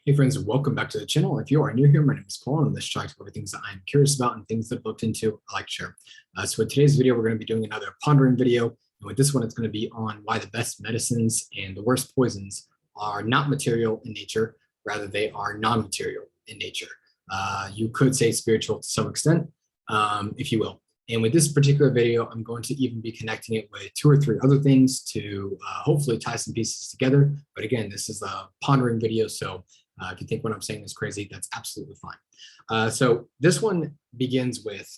Hey friends, welcome back to the channel. If you are new here, my name is Paul, and on this channel I cover things that I'm curious about and things that I've looked into, I like to share. So in today's video, we're going to be doing another pondering video. And with this one, it's going to be on why the best medicines and the worst poisons are not material in nature, rather they are non-material in nature. You could say spiritual to some extent, if you will. And with this particular video, I'm going to even be connecting it with two or three other things to hopefully tie some pieces together. But again, this is a pondering video, so if you think what I'm saying is crazy, that's absolutely fine. So this one begins with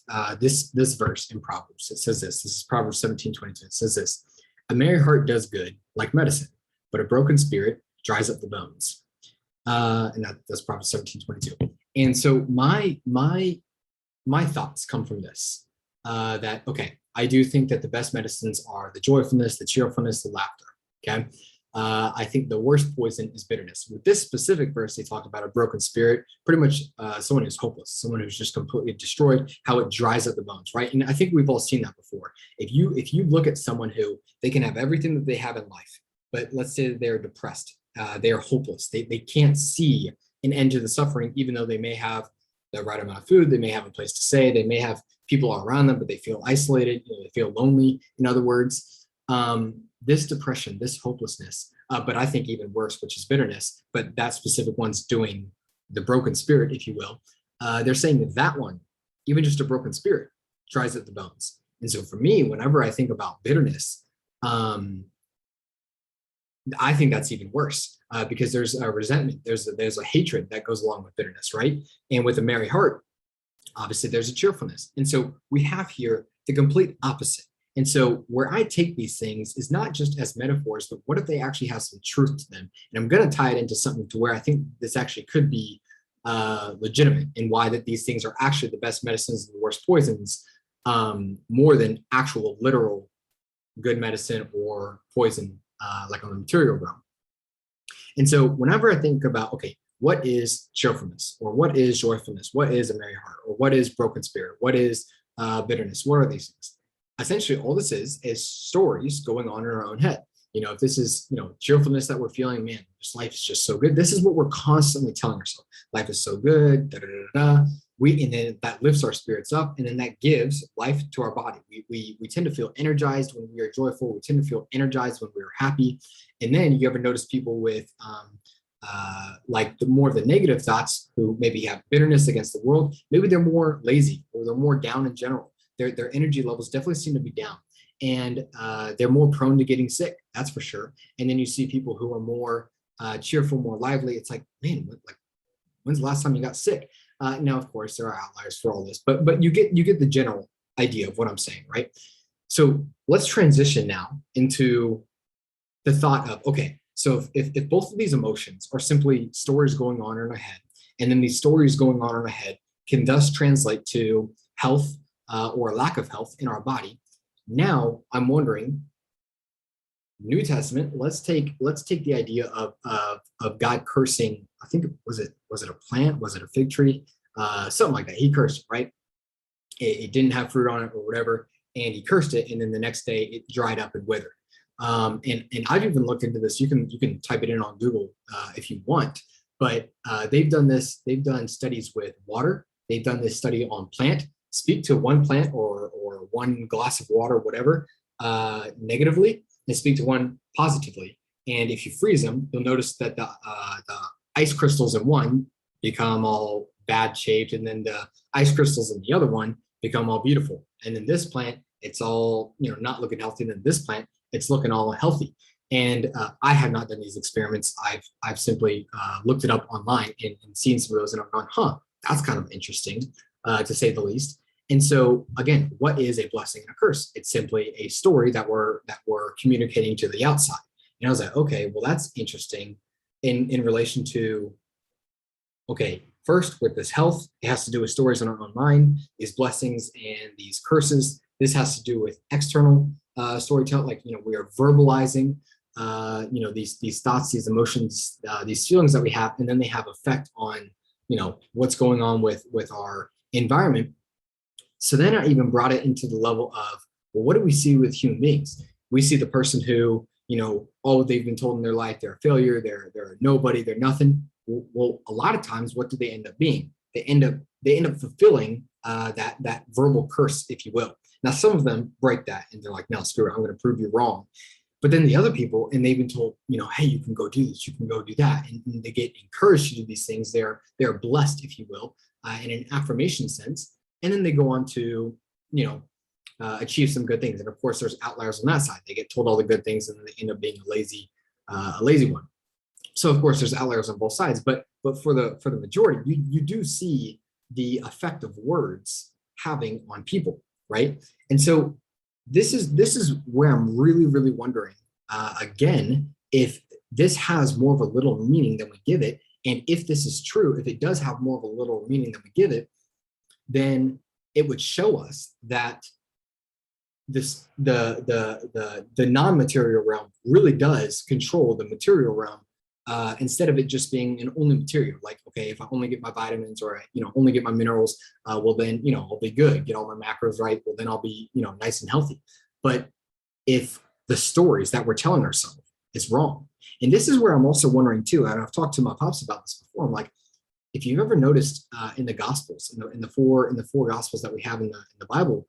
this verse in Proverbs. It says this. This is Proverbs 17:22. It says this: "A merry heart does good, like medicine, but a broken spirit dries up the bones." And that's Proverbs 17:22. And so my thoughts come from this. That okay, I do think that the best medicines are the joyfulness, the cheerfulness, the laughter. Okay. I think the worst poison is bitterness. With this specific verse, they talk about a broken spirit, pretty much someone who's hopeless, someone who's just completely destroyed, how it dries up the bones, right? And I think we've all seen that before. If you look at someone who they can have everything that they have in life, but let's say they're depressed, they are hopeless, they can't see an end to the suffering, even though they may have the right amount of food, they may have a place to stay, they may have people around them, but they feel isolated, they feel lonely, in other words. This depression, this hopelessness, but I think even worse, which is bitterness, but that specific one's doing the broken spirit, if you will. They're saying that that one, even just a broken spirit, dries up the bones. And so for me, whenever I think about bitterness, I think that's even worse because there's a resentment, there's a hatred that goes along with bitterness, right? And with a merry heart, obviously there's a cheerfulness. And so we have here the complete opposite. And so where I take these things is not just as metaphors, but what if they actually have some truth to them? And I'm going to tie it into something to where I think this actually could be legitimate, and why that these things are actually the best medicines and the worst poisons, more than actual literal good medicine or poison, like on the material realm. And so whenever I think about, okay, what is cheerfulness, or what is joyfulness? What is a merry heart? Or what is broken spirit? What is bitterness? What are these things? Essentially all this is stories going on in our own head. If this is, cheerfulness that we're feeling, man, this life is just so good. This is what we're constantly telling ourselves. Life is so good, da, da, da, da. And then that lifts our spirits up, and then that gives life to our body. We tend to feel energized when we are joyful. We tend to feel energized when we're happy. And then you ever notice people with like the more of the negative thoughts, who maybe have bitterness against the world, maybe they're more lazy, or they're more down in general. Their energy levels definitely seem to be down, and they're more prone to getting sick. That's for sure. And then you see people who are more cheerful, more lively. It's like, man, when's the last time you got sick? Now, of course, there are outliers for all this, but you get the general idea of what I'm saying, right? So let's transition now into the thought of, okay, so if both of these emotions are simply stories going on in our head, and then these stories going on in our head can thus translate to health, or lack of health in our body. Now I'm wondering, New Testament, let's take the idea of God cursing. I think was it a plant? Was it a fig tree? Something like that. He cursed it, right? It didn't have fruit on it or whatever, and he cursed it, and then the next day it dried up and withered. And I've even looked into this. You can type it in on Google if you want, but they've done this. They've done studies with water. They've done this study on plant. Speak to one plant or one glass of water, whatever, negatively, and speak to one positively. And if you freeze them, you'll notice that the ice crystals in one become all bad shaped, and then the ice crystals in the other one become all beautiful. And then this plant, it's all not looking healthy. And then this plant, it's looking all healthy. And I have not done these experiments. I've simply looked it up online and seen some of those, and I've gone, huh, that's kind of interesting, to say the least. And so again, what is a blessing and a curse? It's simply a story that we're communicating to the outside. And I was like, okay, well, that's interesting in relation to, okay, first with this health, it has to do with stories in our own mind, these blessings and these curses. This has to do with external storytelling, like, we are verbalizing, these thoughts, these emotions, these feelings that we have, and then they have effect on, what's going on with our environment. So then I even brought it into the level of, well, what do we see with human beings? We see the person who, they've been told in their life they're a failure, they're a nobody, they're nothing. Well, a lot of times, what do they end up being? They end up fulfilling that verbal curse, if you will. Now, some of them break that and they're like, no, screw it, I'm going to prove you wrong. But then the other people, and they've been told, hey, you can go do this, you can go do that, and they get encouraged to do these things. They're blessed, if you will, in an affirmation sense, and then they go on to, achieve some good things. And of course, there's outliers on that side. They get told all the good things, and then they end up being a lazy one. So of course, there's outliers on both sides. But for the majority, you do see the effect of words having on people, right? And so this is where I'm really wondering again, if this has more of a little meaning than we give it, and if this is true, if it does have more of a little meaning than we give it, then it would show us that the non-material realm really does control the material realm, instead of it just being an only material. Like, okay, if I only get my vitamins, or only get my minerals, well then I'll be good. Get all my macros right, well then I'll be nice and healthy. But if the stories that we're telling ourselves is wrong, and this is where I'm also wondering too, and I've talked to my pops about this before. I'm like, if you've ever noticed in the Gospels, in the four Gospels that we have in the Bible,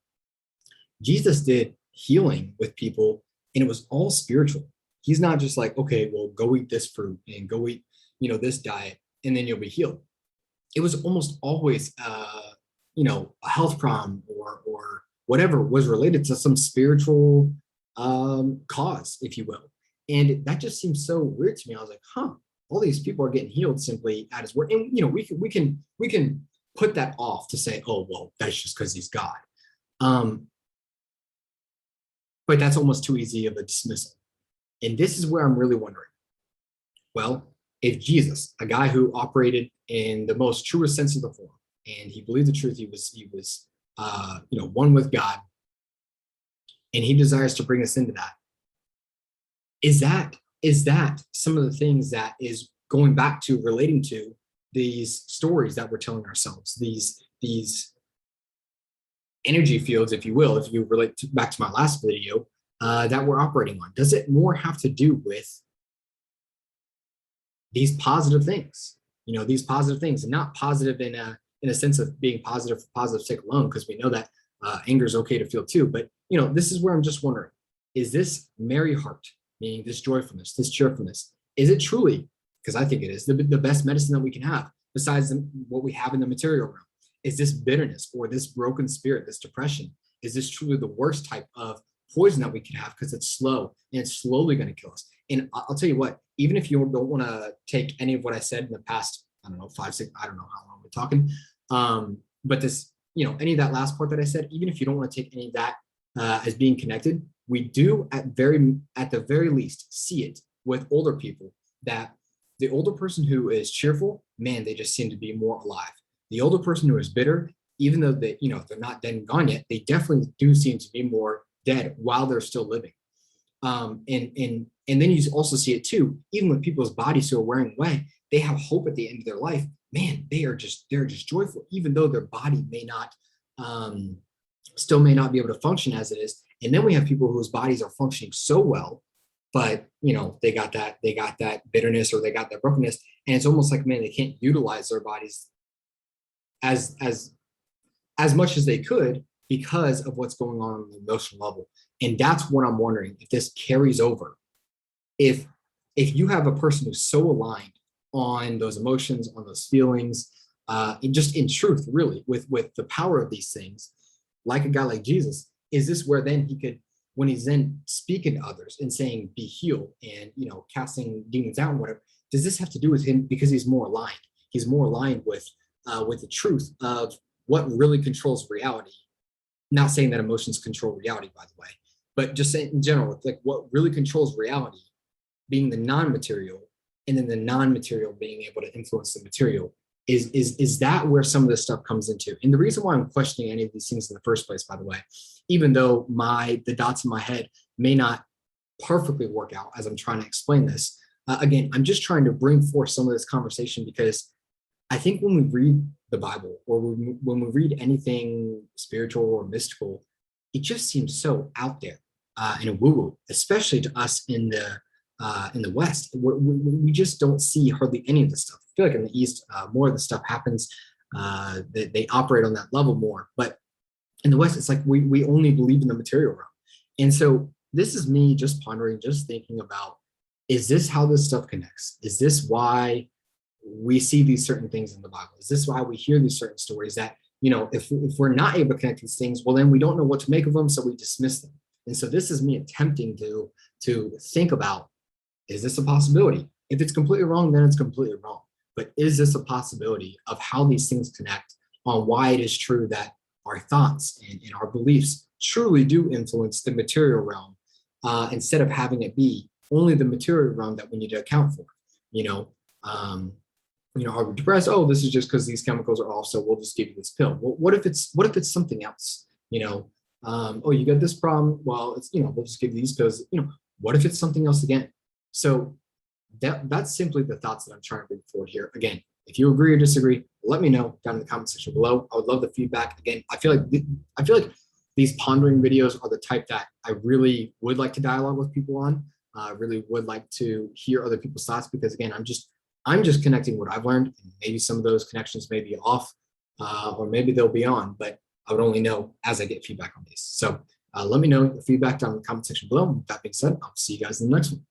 Jesus did healing with people, and it was all spiritual. He's not just like, okay, well, go eat this fruit and go eat, this diet, and then you'll be healed. It was almost always, a health problem or whatever was related to some spiritual cause, if you will. And that just seems so weird to me. I was like, huh, all these people are getting healed simply at his word. And, we can put that off to say, oh, well, that's just because he's God. But that's almost too easy of a dismissal. And this is where I'm really wondering. Well, if Jesus, a guy who operated in the most truest sense of the form, and he believed the truth, he was one with God, and he desires to bring us into that. Is that some of the things that is going back to relating to these stories that we're telling ourselves, these energy fields, if you will, if you relate back to my last video, that we're operating on? Does it more have to do with these positive things, and not positive in a sense of being positive for positive sake alone, because we know that anger is okay to feel too. But this is where I'm just wondering: is this merry heart, meaning this joyfulness, this cheerfulness, is it truly, because I think it is, the best medicine that we can have besides what we have in the material realm? Is this bitterness, or this broken spirit, this depression, is this truly the worst type of poison that we can have, because it's slow and it's slowly going to kill us? And I'll tell you what, even if you don't want to take any of what I said in the past, I don't know, 5, 6, I don't know how long we're talking, but this, any of that last part that I said, even if you don't want to take any of that as being connected, we do at the very least see it with older people, that the older person who is cheerful, man, they just seem to be more alive. The older person who is bitter, even though they're not dead and gone yet, they definitely do seem to be more dead while they're still living. And then you also see it too, even with people's bodies who are wearing away, they have hope at the end of their life. Man, they're just joyful, even though their body may not, still may not be able to function as it is. And then we have people whose bodies are functioning so well, but they got that bitterness, or they got that brokenness, and it's almost like, man, they can't utilize their bodies as much as they could because of what's going on the emotional level. And that's what I'm wondering, if this carries over. If you have a person who's so aligned on those emotions, on those feelings, and just in truth, really, with the power of these things, like a guy like Jesus, is this where then he could, when he's then speaking to others and saying, be healed, and casting demons out and whatever, does this have to do with him because he's more aligned? He's more aligned with the truth of what really controls reality. Not saying that emotions control reality, by the way, but just saying in general, like what really controls reality being the non-material, and then the non-material being able to influence the material. Is that where some of this stuff comes into? And the reason why I'm questioning any of these things in the first place, by the way, even though the dots in my head may not perfectly work out as I'm trying to explain this, again, I'm just trying to bring forth some of this conversation, because I think when we read the Bible, or when we read anything spiritual or mystical, it just seems so out there and woo-woo, especially to us in the in the West, we just don't see hardly any of this stuff. I feel like in the East, more of the stuff happens. They operate on that level more, but in the West, it's like we only believe in the material realm. And so this is me just pondering, just thinking about, is this how this stuff connects? Is this why we see these certain things in the Bible? Is this why we hear these certain stories that, if we're not able to connect these things, well, then we don't know what to make of them, so we dismiss them. And so this is me attempting to think about, is this a possibility? If it's completely wrong, then it's completely wrong. But is this a possibility of how these things connect, on why it is true that our thoughts and our beliefs truly do influence the material realm, instead of having it be only the material realm that we need to account for? Are we depressed? Oh, this is just because these chemicals are off, so we'll just give you this pill. Well, what if it's something else? Oh, you got this problem. Well, we'll just give you these pills. What if it's something else again? So that's simply the thoughts that I'm trying to bring forward here. Again, if you agree or disagree, let me know down in the comment section below. I would love the feedback. Again, I feel like these pondering videos are the type that I really would like to dialogue with people on. I really would like to hear other people's thoughts, because again, I'm just connecting what I've learned, and maybe some of those connections may be off, or maybe they'll be on, but I would only know as I get feedback on these. So let me know the feedback down in the comment section below. With that being said, I'll see you guys in the next one.